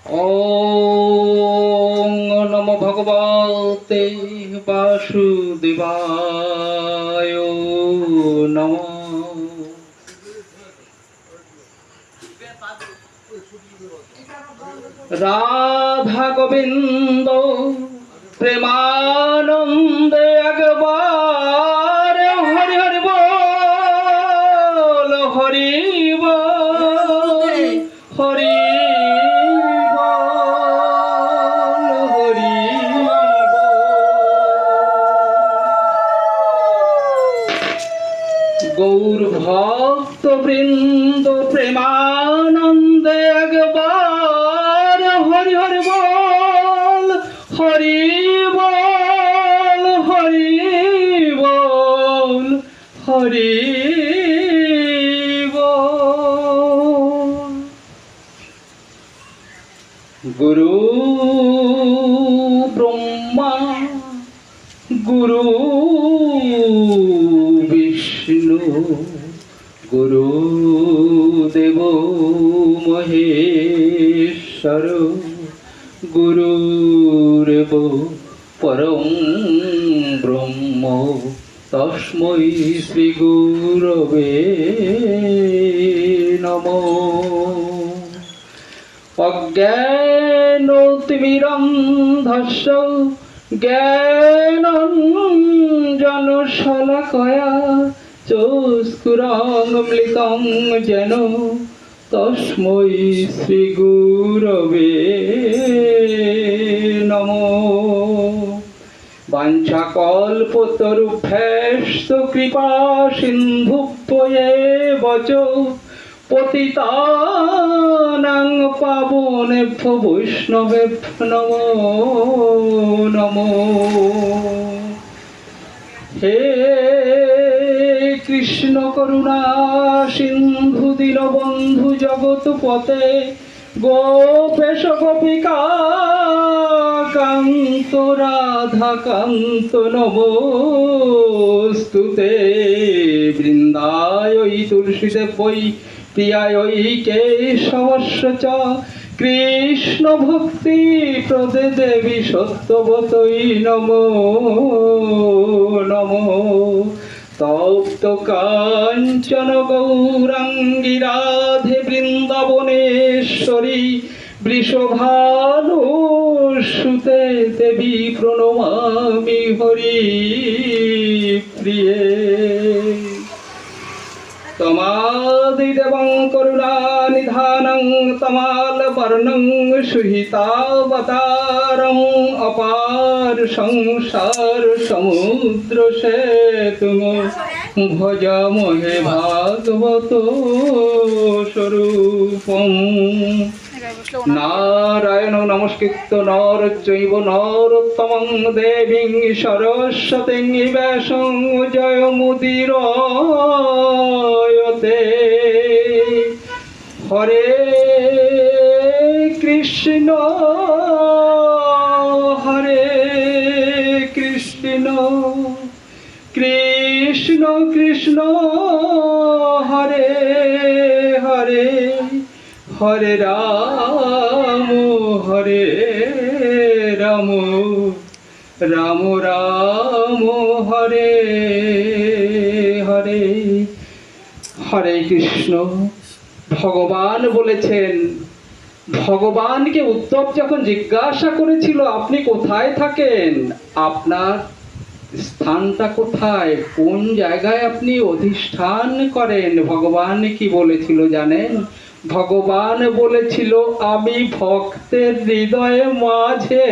ওং নমো ভগবতে বাসুদেবায় নমঃ। রাধা গোবিন্দ প্রেমানন্দে একবার হরি হরি বল, হরি বল, হরি বল, হরি বল। গৌর ভক্ত বৃন্দ প্রেমানন্দে একবার হরি হরি বল, হরি বল, হরি বল, হরি বল। গুরু ব্রহ্মা গুরু বিষ্ণু গুরুদেব মহেশ্বর গুরুরেব পরম ব্রহ্ম তস্मै শ্রী গুরবে নমঃ। অজ্ঞানতিমিরন্ধস্য জ্ঞানাঞ্জনশলাকয়া চক্ষুরন্মিলিतं যেন তস্मै শ্রী গুরবে নমঃ। বাঞ্ছাকল্পতরুভ্যশ্চ কৃপা সিন্ধুভ্যেব চ পতিতানাং পাবনেভ্যো বৈষ্ণবেভ্যো নমো নমঃ। হে কৃষ্ণ করুণা সিন্ধু দীনবন্ধু জগৎপতে গোপেশ গোপিকা কান্ত রাধা কান্ত নমস্তুতে। বৃন্দায় তুলসীদেবৈ প্রিয়ায় কেশবস্য চ কৃষ্ণ ভক্তি প্রদে দেবী সত্যবতৈ নমো নমঃ। তপ্ত কাঞ্চন গৌরাঙ্গী রাধে বৃন্দাবনেশ্বরী বৃষভানুসুতে দেবী প্রণমামি হরি প্রিয়ে। তমাদিদেবং করুণানিধানং তমালবর্ণং সুহিতাবতারং অপার সংসার সমুদ্র সেতুং ভজামহে ভাগবত স্বরূপম। নারায়ণ নমস্কৃত্য নরচৈব নরোত্তমং দেবীং সরস্বতীং ব্যাসং জয়মুদীরয়তে। হরে কৃষ্ণ হরে কৃষ্ণ কৃষ্ণ কৃষ্ণ হরে হরে হরে রাম হরে রাম রাম রাম হরে হরে। হরে কৃষ্ণ। ভগবান বলেছেন, ভগবানকে উদ্ধব যখন জিজ্ঞাসা করেছিল আপনি কোথায় থাকেন, আপনার স্থানটা কোথায়, কোন জায়গায় আপনি অধিষ্ঠান করেন, ভগবান কি বলেছিল জানেন? ভগবান বলেছিল আমি ভক্তের হৃদয়ে মাঝে।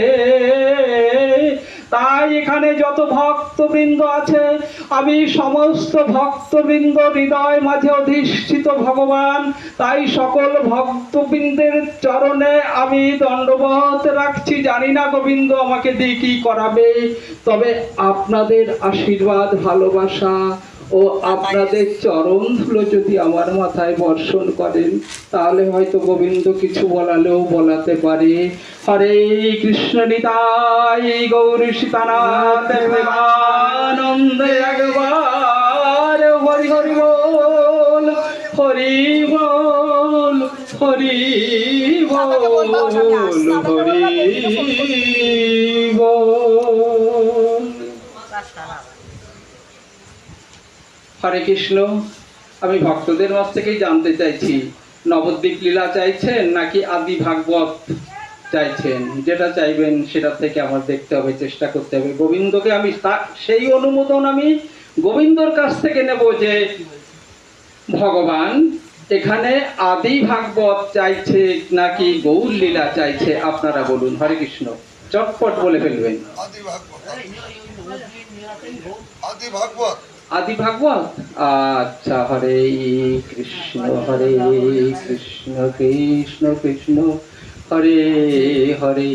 তাই এখানে যত ভক্তবৃন্দ আছে আমি সমস্ত ভক্তবৃন্দ হৃদয় মাঝে অধিষ্ঠিত ভগবান। তাই সকল ভক্তবৃন্দের চরণে আমি দণ্ডবত রাখছি। জানি না গোবিন্দ আমাকে দিয়ে কি করাবে, তবে আপনাদের আশীর্বাদ ভালোবাসা ও আপনাদের চরণ ধুলো যদি আমার মাথায় বর্ষণ করেন তাহলে হয়তো গোবিন্দ কিছু বলালেও বলাতে পারে। হরে কৃষ্ণ নিতাই গৌর সীতানাথ প্রেমানন্দে একবার হরি হরি বল, হরি বল, হরি বল। হরে কৃষ্ণ। আমি ভক্তদের মাঝ থেকেই জানতে চাইছি, নবদ্বীপ লীলা চাইছেন নাকি আদি ভাগবত চাইছেন? যেটা চাইবেন সেটা থেকে আমার দেখতে হবে, চেষ্টা করতে হবে। গোবিন্দকে আমি সেই অনুমোদন আমি গোবিন্দর কাছ থেকে নেব যে ভগবান এখানে আদি ভাগবত চাইছে নাকি গৌর লীলা চাইছে, আপনারা বলুন। হরে কৃষ্ণ, চটপট বলে ফেলবেন। আদি ভাগবত। আদি ভাগবত। আদি ভাগবত, আচ্ছা। হরে কৃষ্ণ হরে কৃষ্ণ কৃষ্ণ কৃষ্ণ হরে হরে,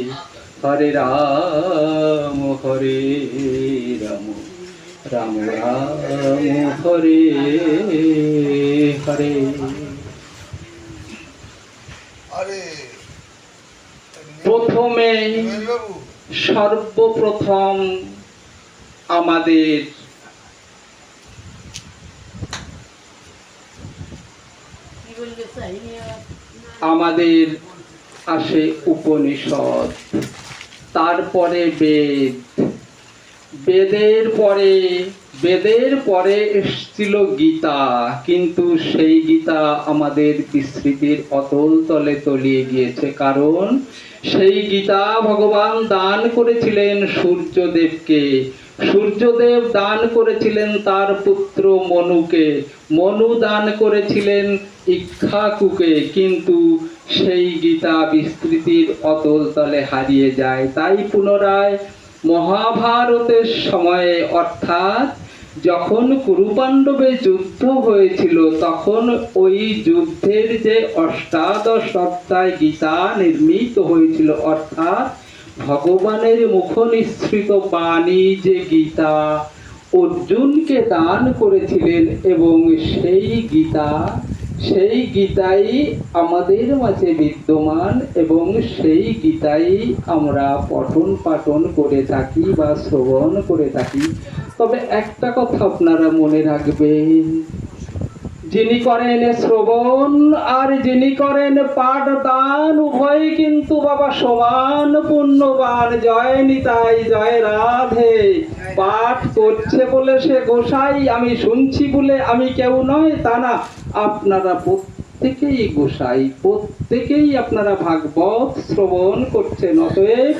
হরে রাম হরে রাম রাম রাম হরে হরে। প্রথমে সর্বপ্রথম আমাদের আসে উপনিষদ, তারপরে বেদ, বেদের পরে এসেছিল গীতা, কিন্তু সেই গীতা আমাদের বিস্মৃতির অতল তলে তলিয়ে গিয়েছে। কারণ সেই গীতা ভগবান দান করেছিলেন সূর্যদেবকে, সূর্যদেব দান করেছিলেন তার পুত্র মনুকে, মনু দান করেছিলেন ইক্ষ্বাকুকে, কিন্তু সেই গীতা বিস্মৃতির অতল তলে হারিয়ে যায়। তাই পুনরায় মহাভারতের সময়ে, অর্থাৎ যখন কুরুপাণ্ডবে যুদ্ধ হয়েছিল, তখন ওই যুদ্ধের যে অষ্টাদশ অধ্যায় গীতা নির্মিত হয়েছিল, অর্থাৎ ভগবানের মুখ নিঃসৃত বাণী যে গীতা অর্জুনকে দান করেছিলেন, এবং সেই গীতাই আমাদের মাঝে বিদ্যমান, এবং সেই গীতাই আমরা পঠন পাঠন করে থাকি বা শ্রবণ করে থাকি। তবে একটা কথা আপনারা মনে রাখবেন, যিনি করেন শ্রবণ আর যিনি করেন পাঠ দান, উভয় কিন্তু বাবা সমান পুণ্যবান। জয় নিতাই, জয় রাধে। পাঠ করছে বলে সে গোসাই, আমি শুনছি বলে আমি কেউ নয়, তা না। আপনারা প্রত্যেকেই গোসাই, প্রত্যেকেই আপনারা ভাগবত শ্রবণ করছেন। অতএব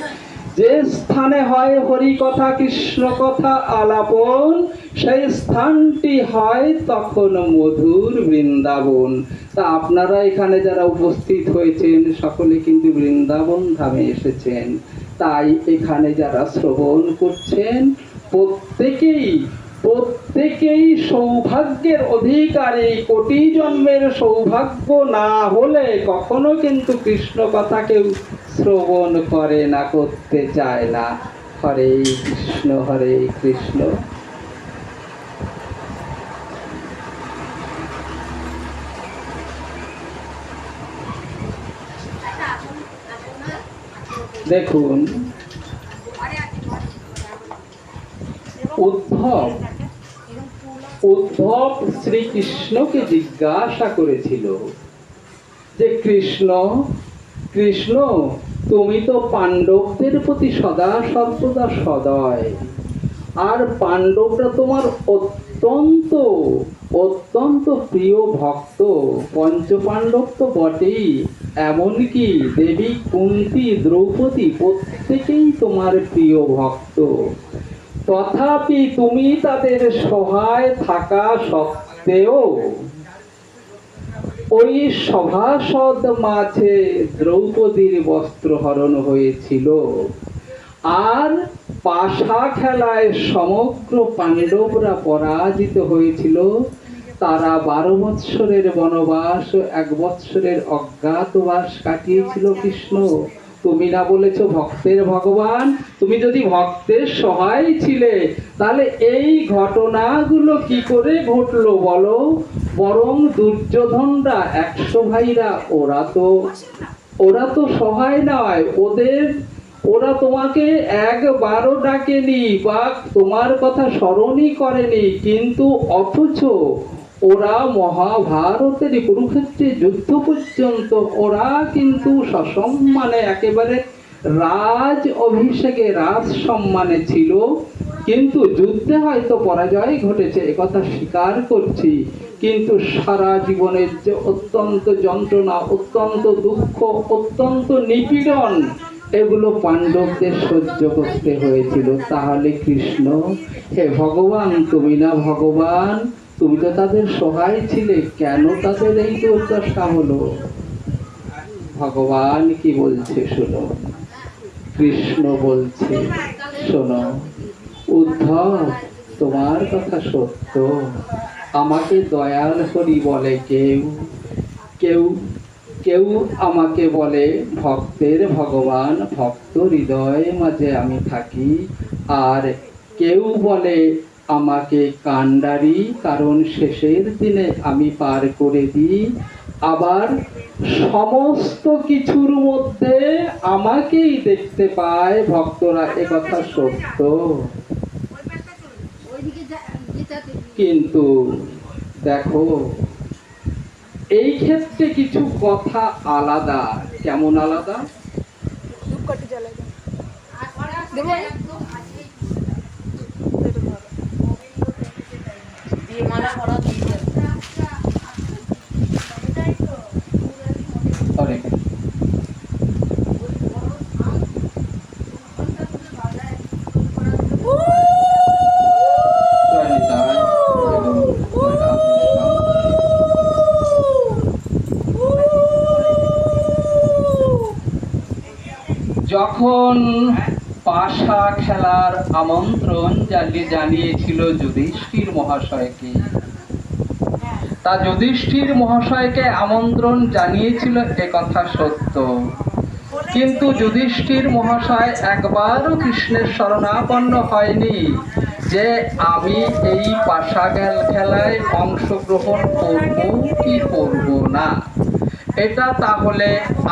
যে স্থানে হয় হরি কথা কৃষ্ণ কথা আলাপন, সেই স্থানটি হয় তখন মধুর বৃন্দাবন। তা আপনারা এখানে যারা উপস্থিত হয়েছেন সকলে কিন্তু বৃন্দাবন ধামে এসেছেন। তাই এখানে যারা শ্রবণ করছেন প্রত্যেকেই সৌভাগ্যের অধিকারী। কোটি জন্মের সৌভাগ্য না হলে কখনো কিন্তু কৃষ্ণ কথা কেউ শ্রবণ করে না, করতে চায় না। হরে কৃষ্ণ হরে কৃষ্ণ। দেখুন, উদ্ধব শ্রীকৃষ্ণকে জিজ্ঞাসা করেছিল যে কৃষ্ণ তুমি তো পাণ্ডবদের প্রতি সদা সর্বদা সদয়, আর পাণ্ডবরা তোমার অত্যন্ত প্রিয় ভক্ত। পঞ্চপাণ্ডব তো বটেই, এমনকি দেবী কুন্তী, দ্রৌপদী প্রত্যেকেই তোমার প্রিয় ভক্ত। তথাপি তুমি তাদের সহায় থাকা সত্ত্বেও ওই সভাসদ মাঝে দ্রৌপদীর বস্ত্রহরণ হয়েছিল, আর পাশা খেলায় সমগ্র পাণ্ডবরা পরাজিত হয়েছিল। তারা 12 বৎসরের বনবাস, 1 বৎসরের অজ্ঞাতবাস কাটিয়েছিল। কৃষ্ণ, তুমি না বলেছ ভক্তের ভগবান? তুমি যদি ভক্তের সহায় ছিলে, তাহলে এই ঘটনাগুলো কি করে ঘটলো বলো? বরং দুর্যোধনরা 100 ভাইরা, ওরা তো সহায় নয়, ওরা তোমাকে একবারও ডাকেনি বা তোমার কথা স্মরণই করেনি, কিন্তু অথচ ওরা মহাভারতের কুরুক্ষেত্রে যুদ্ধ পর্যন্ত ওরা কিন্তু সসম্মানে একেবারে রাজ অভিষেকে রাজ সম্মানে ছিল, কিন্তু যুদ্ধে হয়তো পরাজয় ঘটেছে একথা স্বীকার করছি, কিন্তু সারা জীবনের যে অত্যন্ত যন্ত্রণা, অত্যন্ত দুঃখ, অত্যন্ত নিপীড়ন, এগুলো পাণ্ডবদের সহ্য করতে হয়েছিল। তাহলে কৃষ্ণ, হে ভগবান, তুমি না ভগবান, তুমি তো তাদের সহায় ছিলে, কেন তাদের এই দুর্দশা হলো? ভগবান কি বলছে শোনো, কৃষ্ণ বলছে শোনো, উদ্ধব তোমার কথা সত্য, আমাকে দয়াল হরি বলে কেউ, কেউ কেউ আমাকে বলে ভক্তের ভগবান, ভক্ত হৃদয়ে মাঝে আমি থাকি, আর কেউ বলে আমাকে কান্ডারি, কারণ শেষের দিনে আমি পার করে দিই। আবার সমস্ত কিছুর মধ্যে আমাকেই দেখতে পায় ভক্তরা, একথা সত্য। কিন্তু দেখো, এই ক্ষেত্রে কিছু কথা আলাদা। কেমন আলাদা? অনেক যখন পাশা খেলার আমন্ত্রণ জানিয়েছিল যুধিষ্ঠির মহাশয়কে, তা যুধিষ্ঠির মহাশয়কে আমন্ত্রণ জানিয়েছিল একথা সত্য, কিন্তু যুধিষ্ঠির মহাশয় একবারও কৃষ্ণের শরণাপন্ন হয়নি যে আমি এই পাশা খেলায় অংশগ্রহণ করব কি করব না। এটা তাহলে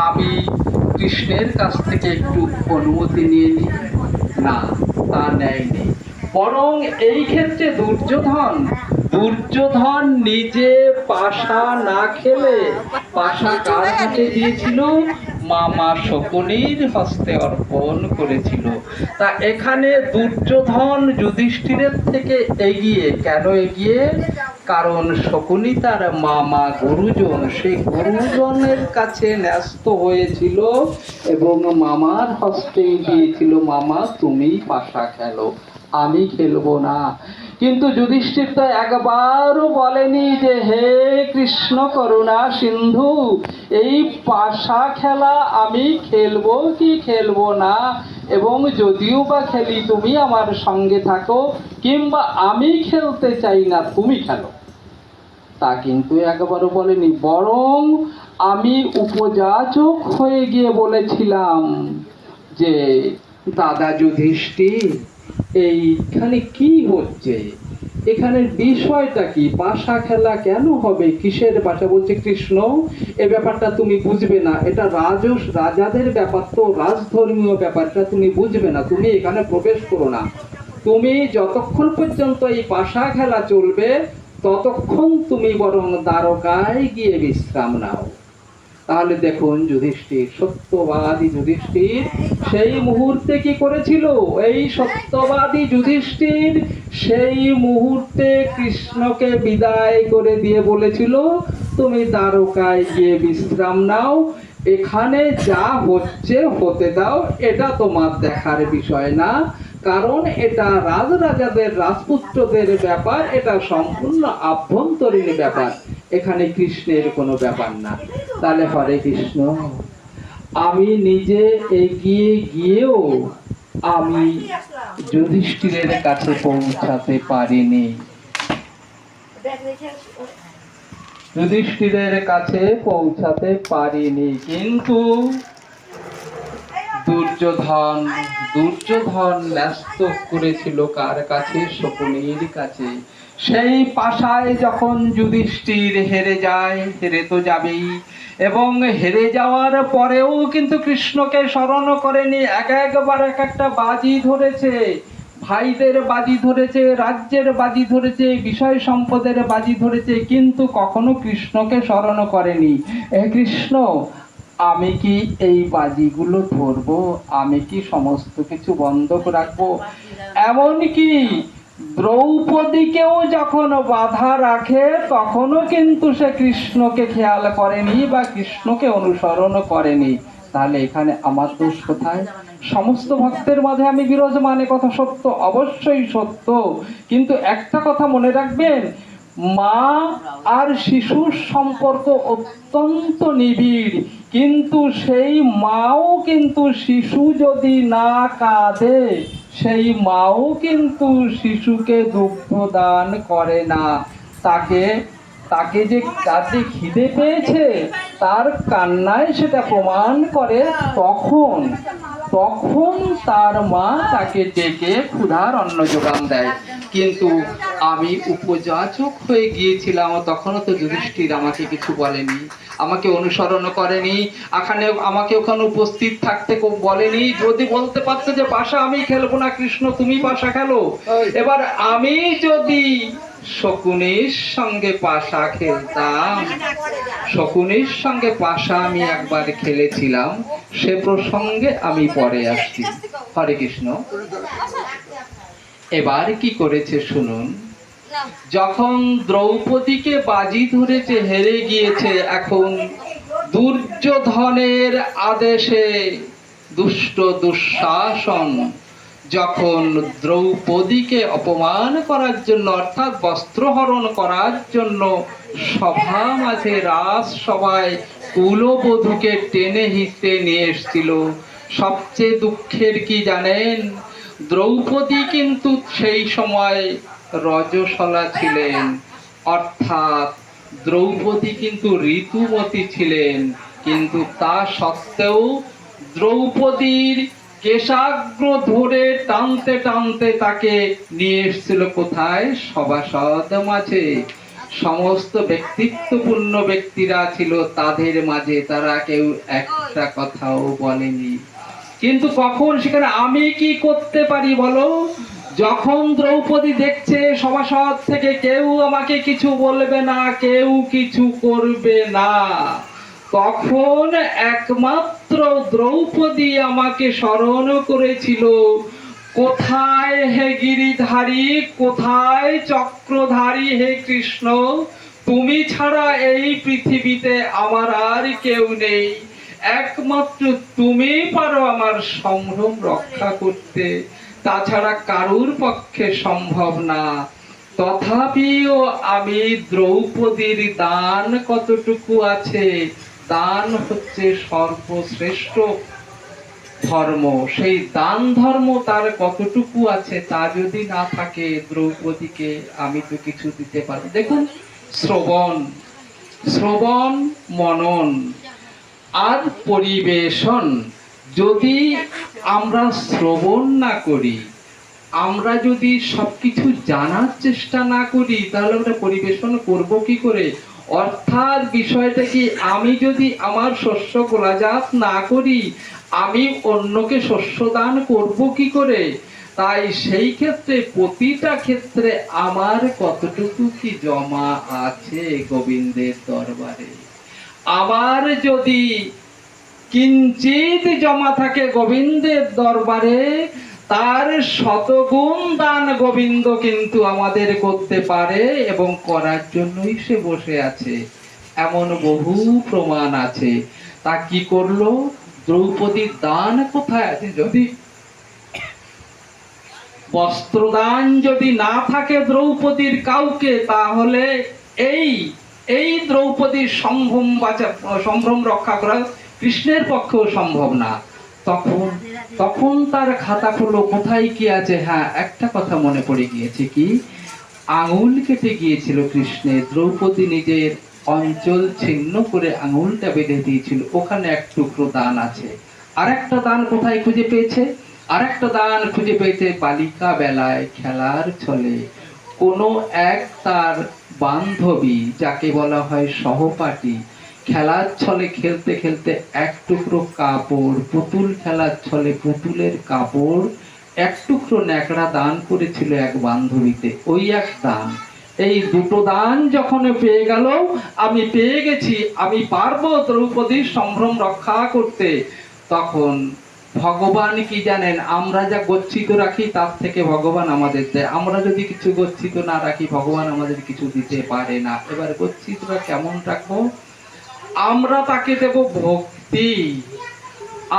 আমি কৃষ্ণের কাছ থেকে একটু অনুমতি নিয়ে নিই না, তা নেয়নি। বরং এই ক্ষেত্রে দুর্যোধন নিজে পাশা না খেলে পাশা কার হাতে দিয়েছিল? মামা শকুনির হস্তে অর্পণ করেছিল। তা এখানে দুর্যোধন যুধিষ্ঠিরের থেকে এগিয়ে। কেন এগিয়ে? কারণ শকুনি তার মামা গুরুজন, সেই গুরুজনের কাছে ন্যস্ত হয়েছিল এবং মামার হস্তে দিয়েছিল, মামা তুমি পাশা খেলো, আমি খেলবো না। কিন্তু যুধিষ্ঠির তো একবারও বলেনি যে হে কৃষ্ণ করুণা সিন্ধু, এই পাশা খেলা আমি খেলবো কি খেলবো না, এবং যদিও বা খেলি তুমি আমার সঙ্গে থাকো, কিংবা আমি খেলতে চাই না তুমি খেলো, তা কিন্তু একবারও বলেনি। বরং আমি উপযাচক হয়ে গিয়ে বলেছিলাম যে দাদা যুধিষ্ঠির, এইখানে কি হচ্ছে, এখানের বিষয়টা কি, পাশা খেলা কেন হবে, কিসের পাশা? বলছে কৃষ্ণ, এ ব্যাপারটা তুমি বুঝবে না, এটা রাজাদের ব্যাপার, তো রাজধর্মীয় ব্যাপারটা তুমি বুঝবে না, তুমি এখানে প্রবেশ করো না, তুমি যতক্ষণ পর্যন্ত এই পাশা খেলা চলবে ততক্ষণ তুমি বরং দ্বারকায় গিয়ে বিশ্রাম নাও। তাহলে দেখুন যুধিষ্ঠির, সত্যবাদী যুধিষ্ঠির সেই মুহূর্তে কি করেছিল? এই সত্যবাদী যুধিষ্ঠির সেই মুহূর্তে কৃষ্ণকে বিদায় করে দিয়ে বলেছিল তুমি দ্বারকায় গিয়ে বিশ্রাম নাও, এখানে যা হচ্ছে হতে দাও, এটা তোমার দেখার বিষয় না, কারণ এটা রাজাদের রাজপুত্রদের ব্যাপার, এটা সম্পূর্ণ আভ্যন্তরীণ ব্যাপার, এখানে কৃষ্ণের কোনো ব্যাপার না। তাহলে হরে কৃষ্ণ, আমি নিজে এগিয়ে গিয়েও আমি যুধিষ্ঠিরের কাছে পৌঁছাতে পারিনি, যুধিষ্ঠিরের কাছে পৌঁছাতে পারিনি। কিন্তু দুর্যোধন ন্যস্ত করেছিল কার কাছে? শকুনির কাছে। সেই পাশায় যখন যুধিষ্ঠির হেরে যায়, হেরে তো যাবেই, এবং হেরে যাওয়ার পরেও কিন্তু কৃষ্ণকে স্মরণ করেনি, একবার এক একটা বাজি ধরেছে, ভাইদের বাজি ধরেছে, রাজ্যের বাজি ধরেছে, বিষয় সম্পদের বাজি ধরেছে, কিন্তু কখনো কৃষ্ণকে স্মরণ করেনি। হে কৃষ্ণ, আমি কি এই বাজিগুলো ধরবো? আমি কি সমস্ত কিছু বন্ধ রাখবো? এমনকি দ্রৌপদীকেও যখন বাধা রাখে, তখনও কিন্তু সে কৃষ্ণকে খেয়াল করেনি বা কৃষ্ণকে অনুসরণ করেনি। তাহলে এখানে আমার দোষ কোথায়? সমস্ত ভক্তের মাঝে আমি বিরাজমান, এ কথা সত্য, অবশ্যই সত্য। কিন্তু একটা কথা মনে রাখবেন, মা আর শিশুর সম্পর্ক অত্যন্ত নিবিড়, কিন্তু সেই মাও কিন্তু, শিশু যদি না কাঁদে, সেই মাও কিন্তু শিশুকে দুগ্ধ দান করে না। তাকে তাকে যে তাতে খিদে পেয়েছে, তার কান্নায় সেটা প্রমাণ করে। তখন তখন তার মা তাকে ডেকে ক্ষুধার অন্ন যোগান দেয়। কিন্তু আমি উপযাচক হয়ে গিয়েছিলাম, তখনও তো যুধিষ্ঠির আমাকে কিছু বলেনি, আমাকে অনুসরণ করেনি, আমাকে ওখানে উপস্থিত থাকতে বলেনি। যদি বলতে পারতো যে পাশা আমি খেলবো না, কৃষ্ণ তুমি পাশা খেলো। এবার আমি যদি শকুনির সঙ্গে পাশা খেলতাম, শকুনির সঙ্গে পাশা আমি একবার খেলেছিলাম, সে প্রসঙ্গে আমি পরে আসছি। হরে কৃষ্ণ। এবার কি করেছে শুনুন। যখন দ্রৌপদীকে বাজি ধরেছে, হেরে গিয়েছে, এখন দুর্যোধনের আদেশে দুষ্ট দুঃশাসন যখন দ্রৌপদীকে অপমান করার জন্য, অর্থাৎ বস্ত্রহরণ করার জন্য সভা মাঝে, রাজ সভায় কুলবধূকে টেনে হিঁচড়ে নিয়ে এসেছিল, সবচেয়ে দুঃখের কি জানেন? দ্রৌপদী কিন্তু সেই সময় রজস্বলা ছিলেন, অর্থাৎ দ্রৌপদী কিন্তু ঋতুমতী ছিলেন। কিন্তু তা সত্ত্বেও দ্রৌপদীর কেশাগ্র ধরে টানতে টানতে তাকে নিয়ে এসেছিল কোথায়? সভাসদ মাঝে। সমস্ত ব্যক্তিত্বপূর্ণ ব্যক্তিরা ছিল তাদের মাঝে, তারা কেউ একটা কথাও বলেনি। কিন্তু কখন সেখানে আমি কি করতে পারি বলো? যখন দ্রৌপদী দেখছে সভাসদ থেকে কেউ আমাকে কিছু বলবে না, কেউ কিছু করবে না, তখন একমাত্র দ্রৌপদী আমাকে স্মরণ করেছিল, কোথায় হে গিরিধারী, কোথায় চক্রধারী হে কৃষ্ণ, তুমি ছাড়া এই পৃথিবীতে আমার আর কেউ নেই, একমাত্র তুমি পারো আমার সম্ভ্রম রক্ষা করতে, তাছাড়া কারুর পক্ষে সম্ভব না। তথাপিও আমি দ্রৌপদীর দান কতটুকু আছে? দান হচ্ছে সর্বশ্রেষ্ঠ ধর্ম, সেই দান ধর্ম তার কতটুকু আছে, তা যদি না থাকে, দ্রৌপদীকে আমি তো কিছু দিতে পারবো। দেখুন, শ্রবণ, শ্রবণ, মনন আর পরিবেশন, যদি আমরা শ্রবণ না করি, আমরা যদি সবকিছু জানার চেষ্টা না করি, তাহলে আমরা পরিবেশন করব কি করে? অর্থাৎ বিষয়টা কি, আমি যদি আমার শস্য গোলাজাত না করি, আমি অন্যকে শস্য দান করব কি করে? তাই সেই ক্ষেত্রে, প্রতিটা ক্ষেত্রে আমার কতটুকু কি জমা আছে গোবিন্দের দরবারে। আমার যদি কিঞ্চিত জমা থাকে গোবিন্দের দরবারে, তার শতগুণ দান গোবিন্দ কিন্তু আমাদের করতে পারে, এবং করার জন্যই সে বসে আছে। এমন বহু প্রমাণ আছে। তা কি করলো? দ্রৌপদীর দান কোথায় আছে? যদি বস্ত্রদান যদি না থাকে দ্রৌপদীর কাউকে, তাহলে এই এই দ্রৌপদীর সম্ভ্রম রক্ষা করা কৃষ্ণের পক্ষেও সম্ভব না। তখন তখন তার খাতা খুললো, কোথায় কি আছে? হ্যাঁ, একটা কথা মনে পড়ে গিয়েছে, কি? আঙুল কেটে গিয়েছিল কৃষ্ণের, দ্রৌপদী নিজের অঞ্চল ছিন্ন করে আঙুলটা বেঁধে দিয়েছিল, ওখানে এক টুকরো দান আছে। আরেকটা দান কোথায় খুঁজে পেয়েছে? আরেকটা দান খুঁজে পেয়েছে বালিকা বেলায় খেলার ছলে কোনো এক তার বান্ধবী, যাকে বলা হয় সহপাঠী, খেলার ছলে খেলতে খেলতে এক টুকরো কাপড়, পুতুল খেলার ছলে পুতুলের কাপড় এক টুকরো ন্যাকড়া দান করেছিল এক বান্ধবীতে, ওই এক দান। এই দুটো দান যখন পেয়ে গেল, আমি পেয়ে গেছি, আমি পারবো দ্রৌপদীর সম্ভ্রম রক্ষা করতে। তখন ভগবান কি জানেন, আমরা যা গচ্ছিত রাখি তার থেকে ভগবান আমাদের দেয়। আমরা যদি কিছু গচ্ছিত না রাখি, ভগবান আমাদের কিছু দিতে পারে না। এবার গচ্ছিতটা কেমন রাখবো? আমরা তাকে দেব ভক্তি,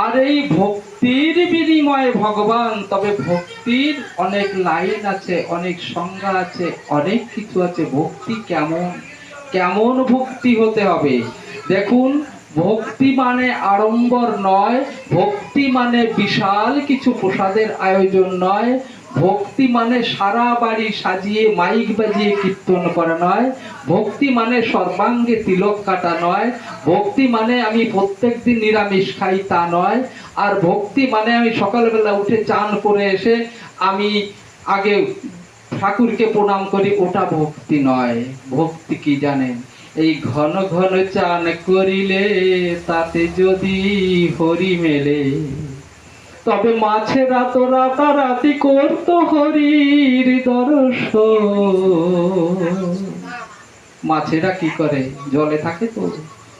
আর এই ভক্তির বিনিময়ে ভগবান, তবে ভক্তির অনেক লাইন আছে, অনেক সংজ্ঞা আছে, অনেক কিছু আছে। ভক্তি কেমন, কেমন ভক্তি হতে হবে? দেখুন, ভক্তি মানে আড়ম্বর নয়, ভক্তি মানে বিশাল কিছু প্রসাদের আয়োজন নয়, ভক্তি মানে সারা বাড়ি সাজিয়ে মাইক বাজিয়ে কীর্তন করা নয়, ভক্তি মানে সর্বাঙ্গে তিলক কাটা নয়, ভক্তি মানে আমি প্রত্যেকদিন নিরামিষ খাই তা নয়, আর ভক্তি মানে আমি সকালবেলা উঠে চান করে এসে আমি আগে ঠাকুরকে প্রণাম করি, ওটা ভক্তি নয়। ভক্তি কি জানেন? এই ঘন ঘন চান করিলে তাতে যদি হরি মেলে, তবে মাছেরা তো রাতারাতি করতো হরির দর্শন। মাছেরা কি করে? জলে থাকে তো।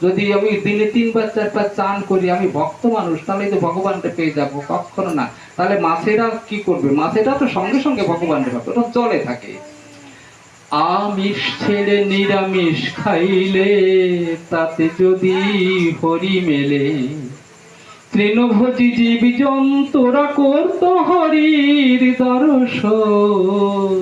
যদি আমি দিনে 3বার 4বার চান করি, আমি ভক্ত মানুষ, তাহলে তো ভগবানকে পেয়ে যাবো? কখনো না। তাহলে মাছেরা কি করবে? মাছেরা তো সঙ্গে সঙ্গে ভগবানকে পাবে, ওটা জলে থাকে। আমিষ ছেড়ে নিরামিষ খাইলে তাতে যদি হরি মেলে, তৃণভোজী জীব জন্তুরা করতো হরির দর্শন।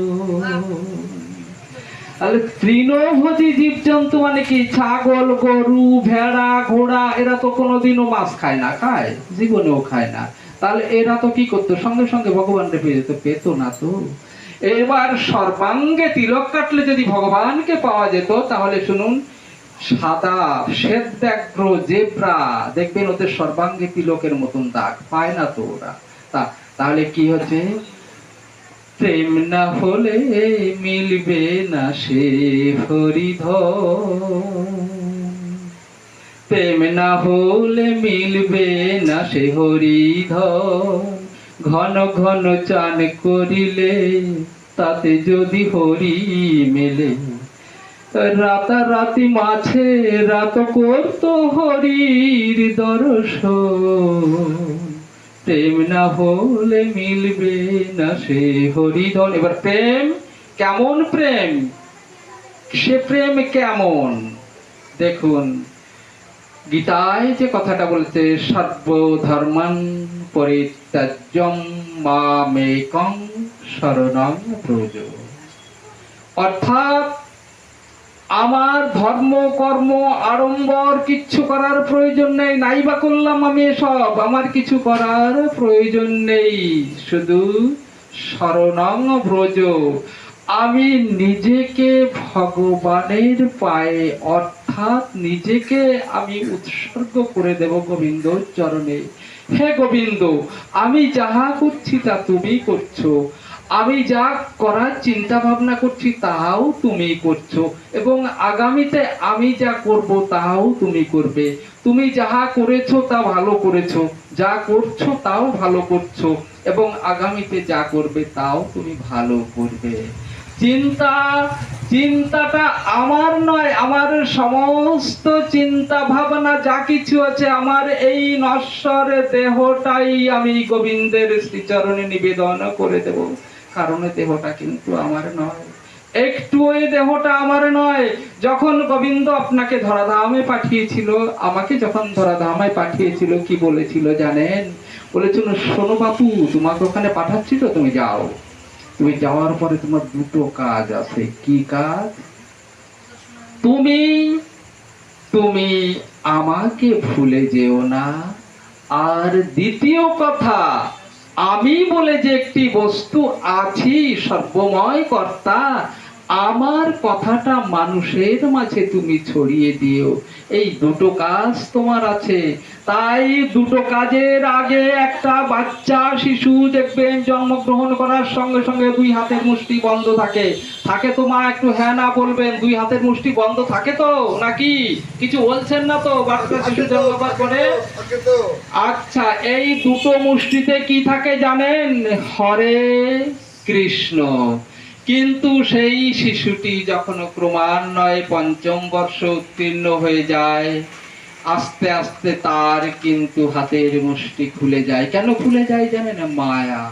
তাহলে তৃণভোজী জীবজন্তু মানে কি? ছাগল, গরু, ভেড়া, ঘোড়া, এরা তো কোনোদিনও মাছ খায় না, খায়? জীবনেও খায় না। তাহলে এরা তো কি করতো? সঙ্গে সঙ্গে ভগবানকে পেয়ে যেত? পেতো না তো। এবার সর্বাঙ্গে তিলক কাটলে যদি ভগবানকে পাওয়া যেত, তাহলে শুনুন, সাদা শ্বেতাগ্র জেব্রা দেখবেন, ওদের সর্বাঙ্গে তিলকের মতন দাগ, পায় না তো ওরা। তাহলে কি হচ্ছে? প্রেম না হলে মিলবে না সে হরিধন, প্রেম না হলে মিলবে না সে হরিধন। ঘন ঘন চান করিলে তাতে যদি হরি মেলে, রাতারাতি মাছে রাত করতো হরির দর্শন। প্রেম না হলে মিলবে না সে হরিধন। এবার প্রেম কেমন? প্রেম সে প্রেম কেমন? দেখুন, গীতায় যে কথাটা বলেছে, সর্বধর্মান পরিত্যাজ্যম মামেকং শরণং ব্রজ, অর্থাৎ আমার ধর্ম কর্ম আড়ম্বর কিচ্ছু করার প্রয়োজন নেই, নাইবা করলাম আমি এসব, আমার কিছু করার প্রয়োজন নেই, শুধু শরণং ব্রজ, আমি নিজেকে ভগবানের পায়ে, অর্থাৎ নিজেকে আমি উৎসর্গ করে দেব গোবিন্দ চরণে। হে গোবিন্দ, আমি যাহা করছি তা তুমি করছো, আমি যা করার চিন্তা ভাবনা করছি তাও তুমি করছো, এবং আগামীতে আমি যা করব তাও তুমি করবে। তুমি যাহা করেছো তা ভালো করেছো, যা করছো তাও ভালো করছো, এবং আগামীতে যা করবে তাও তুমি ভালো করবে। চিন্তাটা আমার নয়, আমার সমস্ত চিন্তা ভাবনা যা কিছু আছে, আমার এই নশ্বর দেহটাই আমি গোবিন্দের শ্রীচরণে নিবেদন করে দেব। কারণ দেহটা কিন্তু আমার নয়, একটু ওই দেহটা আমার নয়। যখন গোবিন্দ আপনাকে ধরাধামে পাঠিয়েছিল, আমাকে যখন ধরাধামে পাঠিয়েছিল, কি বলেছিল জানেন? বলেছিল, শোনো বাপু, তোমাকে ওখানে পাঠাচ্ছি তো, তুমি যাও। তুমি যাওয়ার পরে তোমার দুটো কাজ আছে। কি কাজ? তুমি আমাকে ভুলে যেও না, আর দ্বিতীয় কথা, আমি বলে যে একটি বস্তু আছি, সর্বময় কর্তা, আমার কথাটা মানুষের মাঝে তুমি ছড়িয়ে দিও। এই দুটো কাজ তোমার আছে। তাই দুটো কাজের আগে একটা বাচ্চা শিশু দেখবেন জন্মগ্রহণ করার সঙ্গে সঙ্গে দুই হাতের মুষ্টি বন্ধ থাকে। থাকে তো মা? একটু হ্যাঁ না বলবেন। দুই হাতের মুষ্টি বন্ধ থাকে তো নাকি? কিছু বলছেন না তো? বাচ্চা শিশু জন্মগ্রহণ করে। আচ্ছা, এই দুটো মুষ্টিতে কি থাকে জানেন? হরে কৃষ্ণ। কিন্তু সেই শিশুটি যখন ক্রমান্বয়ে পঞ্চম বর্ষ উত্তীর্ণ হয়ে যায়, আস্তে আস্তে তার কিন্তু হাতের মুষ্টি খুলে যায়। কেন খুলে যায় জানেন? মায়া।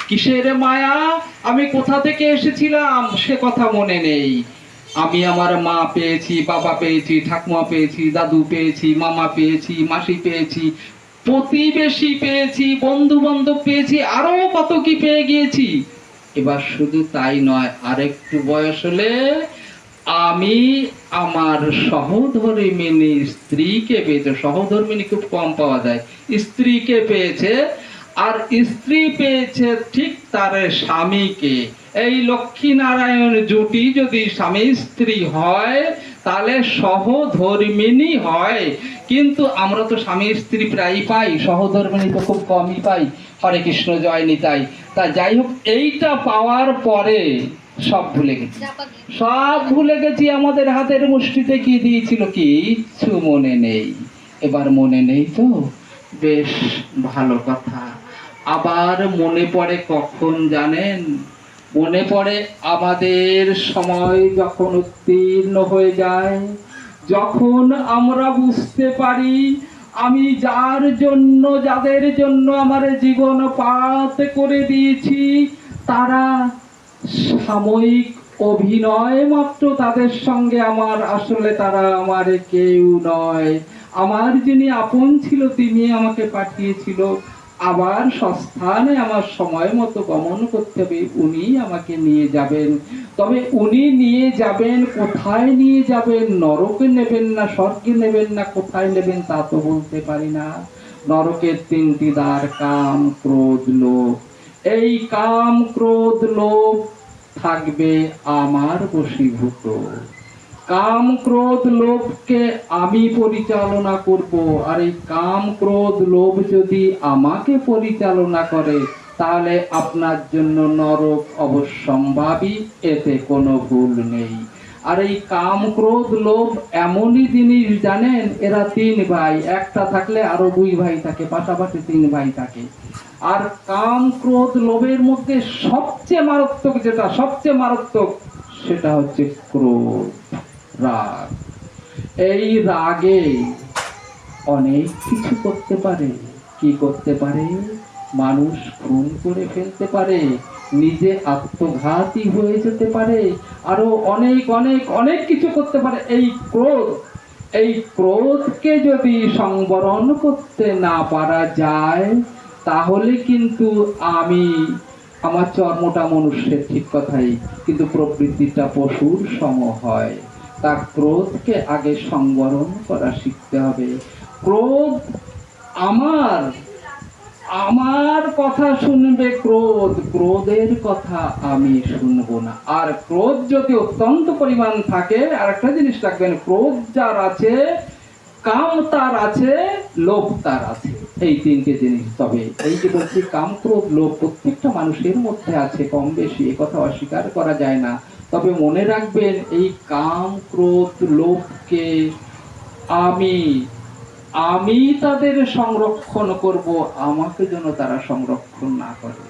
কিসের মায়া? আমি কোথা থেকে এসেছিলাম সে কথা মনে নেই। আমি আমার মা পেয়েছি, বাবা পেয়েছি, ঠাকুমা পেয়েছি, দাদু পেয়েছি, মামা পেয়েছি, মাসি পেয়েছি, প্রতিবেশী পেয়েছি, বন্ধু বান্ধব পেয়েছি, আরো কত কি পেয়ে গিয়েছি। এবার শুধু তাই নয়, আরেকটু বয়স হলে আমি আমার সহধর্মিণী স্ত্রীকে পেয়েছে। সহধর্মিণী খুব কম পাওয়া যায়। স্ত্রীকে পেয়েছে, আর স্ত্রী পেয়েছে ঠিক তার স্বামীকে। এই লক্ষ্মী নারায়ণ জুটি যদি স্বামী স্ত্রী হয় তাহলে সহধর্মিণী হয়। কিন্তু আমরা তো স্বামী স্ত্রী প্রায়ই পাই, সহধর্মিণী তো খুব কমই পাই। হরে কৃষ্ণ, জয় নিতাই। তা যাই হোক, এইটা পাওয়ার পরে সব ভুলে গেছি। সব ভুলে গেছি। আমাদের হাতের মুষ্টিতে কি দিয়েছিল কিচ্ছু মনে নেই। এবার মনে নেই তো বেশ ভালো কথা। আবার মনে পড়ে কখন জানেন? মনে পড়ে আমাদের সময় যখন উত্তীর্ণ হয়ে যায়, যখন আমরা বুঝতে পারি আমি যাদের জন্য আমার জীবন পাত করে দিয়েছি তারা সাময়িক অভিনয় মাত্র। তাদের সঙ্গে আমার আসলে তারা আমার কেউ নয়। আমার যিনি আপন ছিল তিনি আমাকে পাঠিয়েছিল আবার সস্থানে আমার সময় মতো গমন করতে হবে, উনি আমাকে নিয়ে যাবেন। তবে উনি নিয়ে যাবেন, কোথায় নিয়ে যাবেন? নরকে নেবেন না স্বর্গে নেবেন না কোথায় নেবেন তা তো বলতে পারি না। নরকের তিনটি দ্বার, কাম, ক্রোধ, লোভ। এই কাম, ক্রোধ, লোভ থাকবে আমার বশীভূত। কাম, ক্রোধ, লোভকে আমি পরিচালনা করব। আর এই কাম, ক্রোধ, লোভ যদি আমাকে পরিচালনা করে তাহলে আপনার জন্য নরক অবশ্যম্ভাবী, এতে কোনো ভুল নেই। আর এই কাম, ক্রোধ, লোভ এমনই জিনিস জানেন, এরা তিন ভাই। একটা থাকলে আরো দুই ভাই থাকে, পাশাপাশি তিন ভাই থাকে। আর কাম, ক্রোধ, লোভের মধ্যে সবচেয়ে মারাত্মক যেটা, সবচেয়ে মারাত্মক সেটা হচ্ছে ক্রোধ, রাগ। এই রাগে অনেক কিছু করতে পারে। কি করতে পারে? মানুষ খুন করে ফেলতে পারে, নিজে আত্মঘাতী হয়ে যেতে পারে, আরো অনেক অনেক অনেক কিছু করতে পারে। এই ক্রোধকে যদি সংবরণ করতে না পারা যায় তাহলে কিন্তু আমার চর্মটা মনুষ্যের, ঠিক কথাই, কিন্তু প্রবৃত্তিটা পশুর সম হয়। তা ক্রোধকে আগে সংবরণ করা শিখতে হবে। ক্রোধ আমার কথা শুনবে ক্রোধ, ক্রোধের কথা আমি শুনবো না। আর ক্রোধ যদি অত্যন্ত পরিমাণ থাকে, আর একটা জিনিস রাখবেন, ক্রোধ যার আছে, কাম তার আছে, লোভ তার আছে, এই তিনটে জিনিস। তবে এই যে বলছি কাম, ক্রোধ, লোভ প্রত্যেকটা মানুষের মধ্যে আছে কম বেশি, এ কথা অস্বীকার করা যায় না। তবে মনে রাখবেন এই কাম, ক্রোধ, লোভকে আমি তাদের সংরক্ষণ করব, আমাকে যেন তারা সংরক্ষণ না করে।